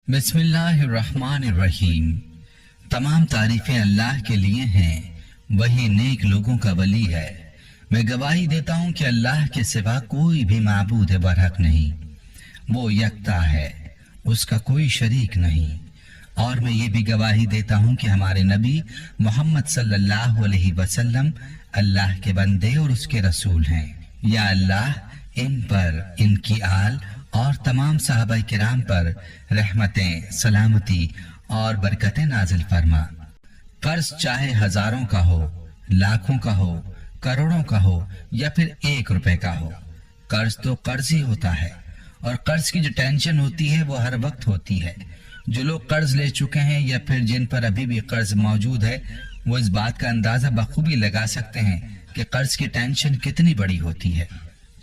बिस्मिल्लाहिर्रहमानिर्रहीम। तमाम तारीफें अल्लाह के लिए हैं, वही नेक लोगों का वली है। मैं गवाही देता हूँ कि अल्लाह के सिवा कोई भी माबूद बरहक नहीं, वो यकता है, उसका कोई शरीक नहीं। और मैं ये भी गवाही देता हूँ कि हमारे नबी मोहम्मद सल्लल्लाहु अलैहि वसल्लम अल्लाह के बंदे और उसके रसूल हैं। या अल्लाह इन पर, इनकी आल और तमाम सहाबा किराम पर रहमतें, सलामती और बरकतें नाजिल फरमा। कर्ज चाहे हजारों का हो, लाखों का हो, करोड़ों का हो या फिर 1 रुपए का हो, कर्ज तो कर्ज ही होता है। और कर्ज की जो टेंशन होती है वो हर वक्त होती है। जो लोग कर्ज ले चुके हैं या फिर जिन पर अभी भी कर्ज मौजूद है, वो इस बात का अंदाजा बखूबी लगा सकते हैं कि कर्ज की टेंशन कितनी बड़ी होती है।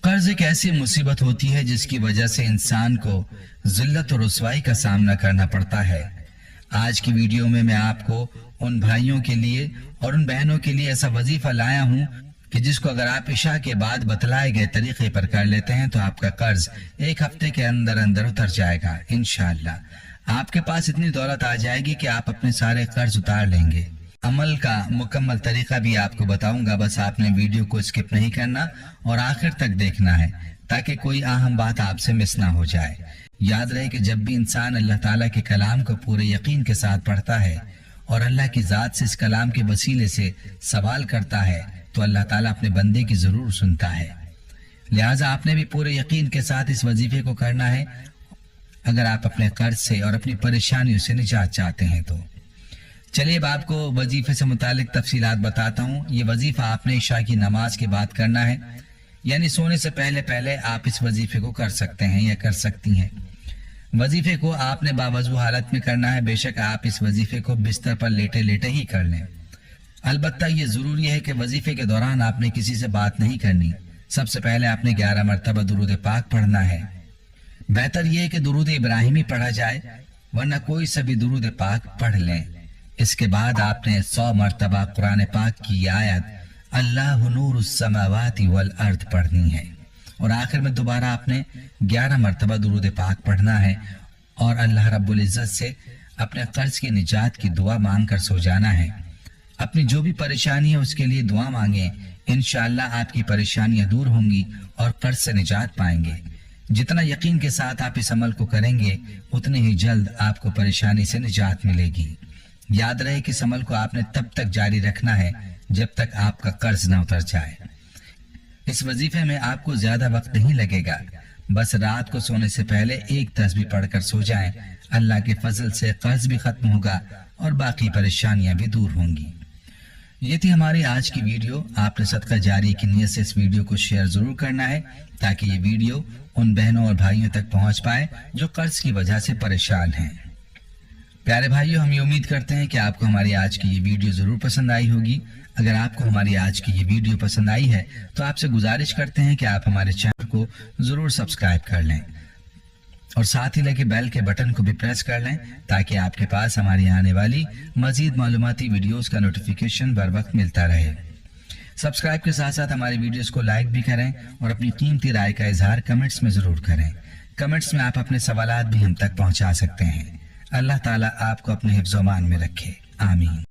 कर्ज एक ऐसी मुसीबत होती है जिसकी वजह से इंसान को जिल्लत और रुसवाई का सामना करना पड़ता है। आज की वीडियो में मैं आपको उन भाइयों के लिए और उन बहनों के लिए ऐसा वजीफा लाया हूँ कि जिसको अगर आप इशा के बाद बतलाए गए तरीके पर कर लेते हैं तो आपका कर्ज 1 हफ्ते के अंदर अंदर उतर जाएगा। इंशाअल्लाह आपके पास इतनी दौलत आ जाएगी कि आप अपने सारे कर्ज उतार लेंगे। अमल का मुकम्मल तरीका भी आपको बताऊंगा, बस आपने वीडियो को स्किप नहीं करना और आखिर तक देखना है ताकि कोई अहम बात आपसे मिस ना हो जाए। याद रहे कि जब भी इंसान अल्लाह ताला के कलाम को पूरे यकीन के साथ पढ़ता है और अल्लाह की जात से इस कलाम के वसीले से सवाल करता है तो अल्लाह ताला अपने बंदे की जरूर सुनता है। लिहाजा आपने भी पूरे यकीन के साथ इस वजीफे को करना है अगर आप अपने कर्ज से और अपनी परेशानियों से निजात चाहते हैं तो। चलिए अब आपको वजीफे से मुतालिक तफसीलात बताता हूँ। ये वजीफा आपने इशा की नमाज के बाद करना है, यानी सोने से पहले पहले आप इस वजीफे को कर सकते हैं या कर सकती हैं। वजीफे को आपने बावजू हालत में करना है। बेशक आप इस वजीफे को बिस्तर पर लेटे लेटे ही कर लें। अलबत्ता ये जरूरी है कि वजीफे के दौरान आपने किसी से बात नहीं करनी। सबसे पहले आपने 11 मरतबा दुरूद पाक पढ़ना है। बेहतर यह है कि दुरूद इब्राहिमी पढ़ा जाए, वरना कोई सा भी दुरूद पाक पढ़ लें। इसके बाद आपने 100 मरतबा कुरान पाक की आयत अल्लाहु नूरुस समावाति वल अर्द पढ़नी है। और आखिर में दोबारा आपने 11 मरतबा दुरूद पाक पढ़ना है और अल्लाह रब्बुल इज्जत से अपने कर्ज की निजात की दुआ मांग कर सो जाना है। अपनी जो भी परेशानी है उसके लिए दुआ मांगे, इंशाअल्लाह आपकी परेशानियां दूर होंगी और कर्ज से निजात पाएंगे। जितना यकीन के साथ आप इस अमल को करेंगे उतने ही जल्द आपको परेशानी से निजात मिलेगी। याद रहे कि इस अमल को आपने तब तक जारी रखना है जब तक आपका कर्ज न उतर जाए। इस वजीफे में आपको ज्यादा वक्त नहीं लगेगा, बस रात को सोने से पहले 1 तस्बीह पढ़कर सो जाएं। अल्लाह के फजल से कर्ज भी खत्म होगा और बाकी परेशानियां भी दूर होंगी। ये थी हमारी आज की वीडियो। आपने सदका जारी की नीयत से इस वीडियो को शेयर जरूर करना है ताकि ये वीडियो उन बहनों और भाइयों तक पहुंच पाए जो कर्ज की वजह से परेशान हैं। प्यारे भाइयों, हम ये उम्मीद करते हैं कि आपको हमारी आज की ये वीडियो जरूर पसंद आई होगी। अगर आपको हमारी आज की ये वीडियो पसंद आई है तो आपसे गुजारिश करते हैं कि आप हमारे चैनल को जरूर सब्सक्राइब कर लें और साथ ही लगे बेल के बटन को भी प्रेस कर लें ताकि आपके पास हमारी आने वाली मजीद मालूमाती वीडियोस का नोटिफिकेशन बर वक्त मिलता रहे। सब्सक्राइब के साथ साथ हमारी वीडियोस को लाइक भी करें और अपनी कीमती राय का इजहार कमेंट्स में जरूर करें। कमेंट्स में आप अपने सवालात भी हम तक पहुंचा सकते हैं। अल्लाह ताला आपको अपने हिफ्ज़-ओ-मान में रखे। आमीन।